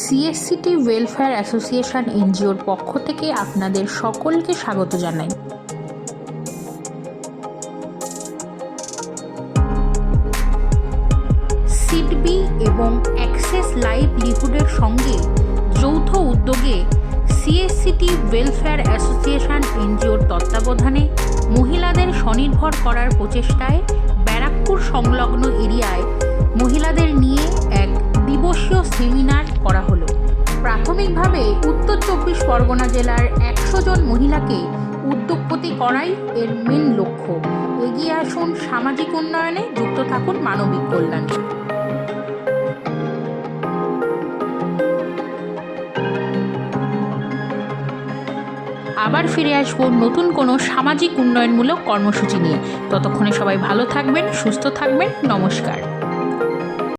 সিএসসিটি welfare association এনজিওর পক্ষ থেকে আপনাদের সকলকে স্বাগত জানাই। সিডবি এবং অ্যাক্সেস লাইভলিহুডের সঙ্গে যৌথ উদ্যোগে সিএসসিটি ওয়েলফেয়ার অ্যাসোসিয়েশন এনজিওর তত্ত্বাবধানে মহিলাদের স্বনির্ভর করার প্রচেষ্টায় ব্যারাকপুর সংলগ্ন এরিয়ায় মহিলাদের নিয়ে এক দিবসীয় সেমিনার করা হলো। প্রাথমিকভাবে উত্তর 24 পরগনা জেলার 100 জন মহিলাকে উদ্যোগপতি করাই এর মেন লক্ষ্য। এগিয়ে আসুন সামাজিক উন্নয়নে, যুক্ত থাকুন মানবিক কল্যাণে। আবার ফিরে আসবো নতুন কোনো সামাজিক উন্নয়নমূলক কর্মসূচি নিয়ে। ততক্ষণে সবাই ভালো থাকবেন, সুস্থ থাকবেন। নমস্কার।